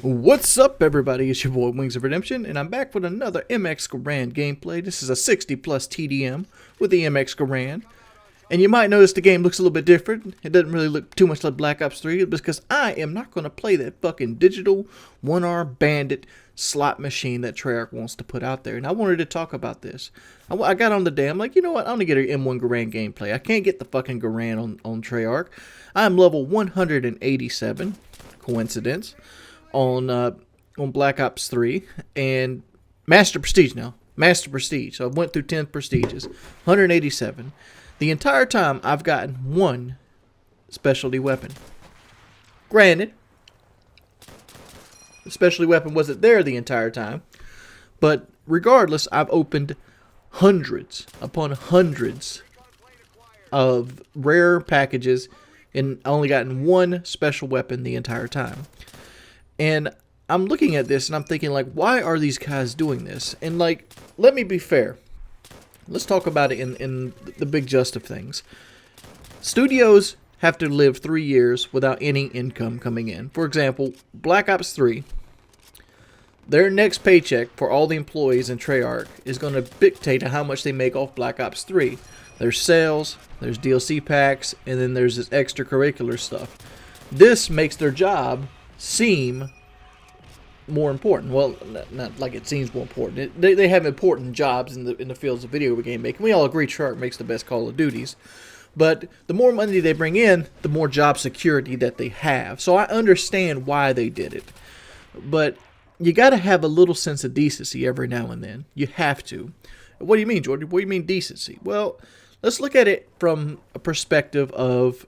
What's up, everybody? It's your boy Wings of Redemption, and I'm back with another MX Garand gameplay. This is a 60 plus TDM with the MX Garand. And you might notice the game looks a little bit different. It doesn't really look too much like Black Ops 3 because I am not going to play that fucking digital 1R bandit slot machine that Treyarch wants to put out there. And I wanted to talk about this. I got on the day. I'm like, you know what? I'm going to get an M1 Garand gameplay. I can't get the fucking Garand on Treyarch. I'm level 187. Coincidence. On Black Ops 3 and Master Prestige now. Master Prestige. So I went through 10 Prestiges. 187. The entire time I've gotten one specialty weapon. Granted, the specialty weapon wasn't there the entire time. But regardless, I've opened hundreds upon hundreds of rare packages and only gotten one special weapon the entire time. And I'm looking at this and I'm thinking, like, why are these guys doing this? And, like, let me be fair. Let's talk about it in the big gist of things. Studios have to live 3 years without any income coming in. For example, Black Ops 3, their next paycheck for all the employees in Treyarch is going to dictate how much they make off Black Ops 3. There's sales, there's DLC packs, and then there's this extracurricular stuff. This makes their job seem more important. Well, not like it seems more important. They have important jobs in the fields of video game making. We all agree Treyarch makes the best Call of Duties. But the more money they bring in, the more job security that they have. So I understand why they did it. But you got to have a little sense of decency every now and then. You have to. What do you mean, Jordan? What do you mean decency? Well, let's look at it from a perspective of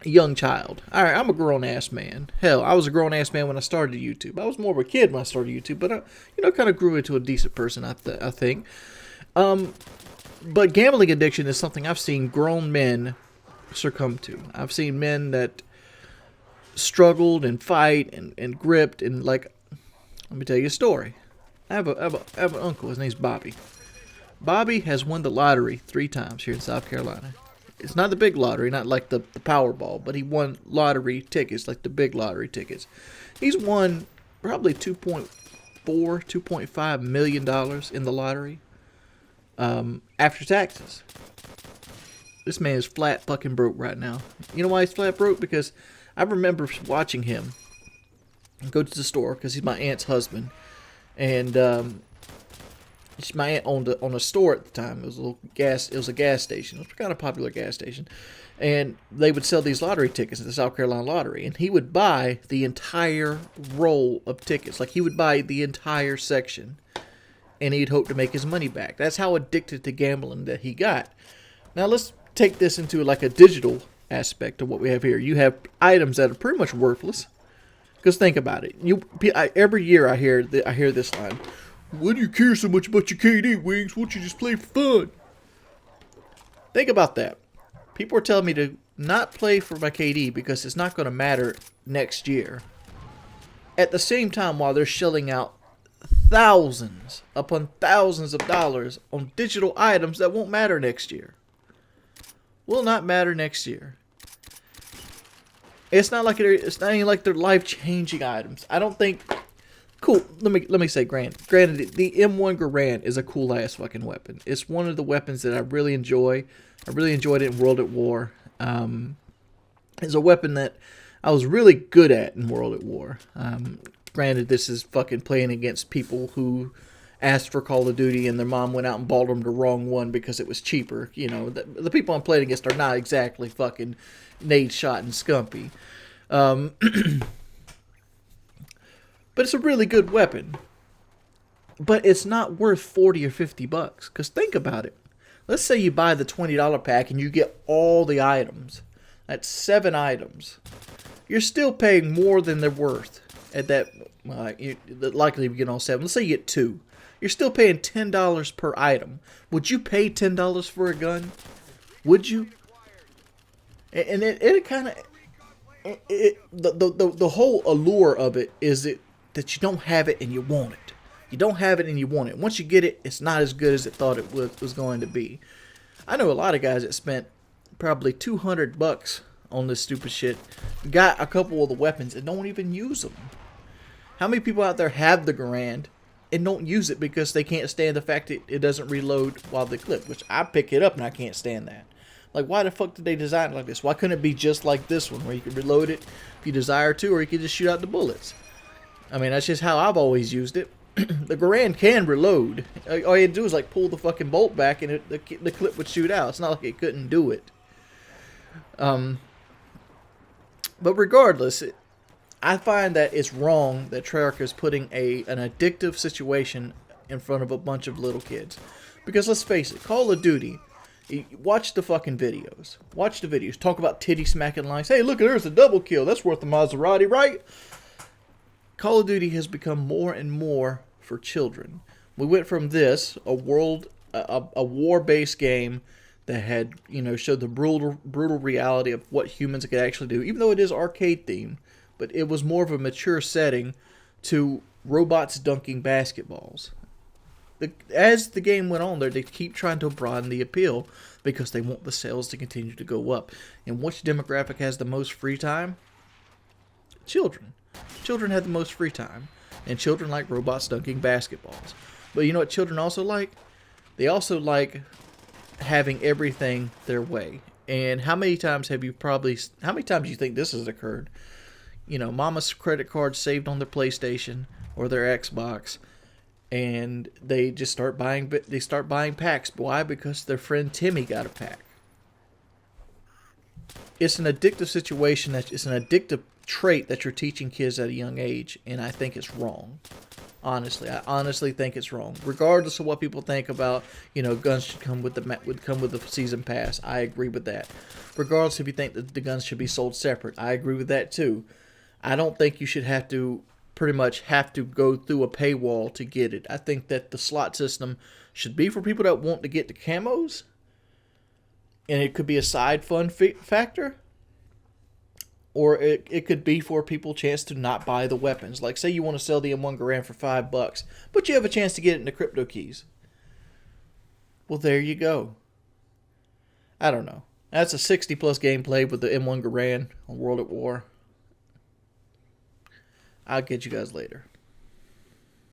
a young child. Alright, I'm a grown-ass man. Hell, I was a grown-ass man when I started YouTube. I was more of a kid when I started YouTube, but I, kind of grew into a decent person, I think. But gambling addiction is something I've seen grown men succumb to. I've seen men that struggled and fight and gripped and, like, let me tell you a story. I have an uncle. His name's Bobby. Bobby has won the lottery 3 times here in South Carolina. It's not the big lottery, not like the Powerball, but he won lottery tickets, like the big lottery tickets. He's won probably $2.5 million in the lottery after taxes. This man is flat fucking broke right now. You know why he's flat broke? Because I remember watching him go to the store, because he's my aunt's husband, and my aunt owned a store at the time. It was a gas station. It was a kind of popular gas station. And they would sell these lottery tickets at the South Carolina Lottery. And he would buy the entire roll of tickets. Like, he would buy the entire section. And he'd hope to make his money back. That's how addicted to gambling that he got. Now, let's take this into, like, a digital aspect of what we have here. You have items that are pretty much worthless. Because think about it. Every year I hear this line. Why do you care so much about your KD, Wings? Won't you just play for fun? Think about that. People are telling me to not play for my KD because it's not going to matter next year. At the same time, while they're shelling out thousands upon thousands of dollars on digital items that won't matter next year. Will not matter next year. It's not even like they're life-changing items. I don't think. Cool. Let me say, granted, the M1 Garand is a cool ass fucking weapon. It's one of the weapons that I really enjoy. I really enjoyed it in World at War. It's a weapon that I was really good at in World at War. Granted, this is fucking playing against people who asked for Call of Duty and their mom went out and bought them the wrong one because it was cheaper. You know, the people I'm playing against are not exactly fucking nade shot and scumpy. But it's a really good weapon. But it's not worth 40 or 50 bucks. Because think about it. Let's say you buy the $20 pack and you get all the items. That's 7 items. You're still paying more than they're worth. At that, likely you get all 7. Let's say you get 2. You're still paying $10 per item. Would you pay $10 for a gun? Would you? And it kind of... The whole allure of it is that you don't have it and you want it. You don't have it and you want it. Once you get it, it's not as good as it thought it was going to be. I know a lot of guys that spent probably $200 on this stupid shit, got a couple of the weapons and don't even use them. How many people out there have the Garand and don't use it because they can't stand the fact that it doesn't reload while they clip? Which I pick it up and I can't stand that. Like, why the fuck did they design it like this? Why couldn't it be just like this one, where you can reload it if you desire to, or you can just shoot out the bullets? I mean, that's just how I've always used it. The Garand can reload. All you had to do is like pull the fucking bolt back, and the clip would shoot out. It's not like it couldn't do it. But regardless, I find that it's wrong that Treyarch is putting an addictive situation in front of a bunch of little kids. Because let's face it, Call of Duty. Watch the fucking videos. Watch the videos. Talk about titty smacking lines. Hey, look, there's a double kill. That's worth a Maserati, right? Call of Duty has become more and more for children. We went from this, a war-based game that had, showed the brutal reality of what humans could actually do, even though it is arcade themed, but it was more of a mature setting, to robots dunking basketballs. As the game went on there, they keep trying to broaden the appeal because they want the sales to continue to go up. And which demographic has the most free time? Children. Children have the most free time. And children like robots dunking basketballs. But you know what children also like? They also like having everything their way. And how many times do you think this has occurred? Mama's credit card saved on their PlayStation or their Xbox, and they just start buying packs. Why? Because their friend Timmy got a pack. It's an addictive situation. It's an addictive trait that you're teaching kids at a young age, and I think it's wrong. Honestly, I honestly think it's wrong. Regardless of what people think about, guns should come with the season pass. I agree with that. Regardless if you think that the guns should be sold separate, I agree with that too. I don't think you should have to go through a paywall to get it. I think that the slot system should be for people that want to get the camos, and it could be a side fun factor, or it could be for people chance to not buy the weapons. Like, say you want to sell the M1 Garand for $5, but you have a chance to get it in the crypto keys. Well, there you go. I don't know. That's a 60+ gameplay with the M1 Garand on World at War. I'll get you guys later.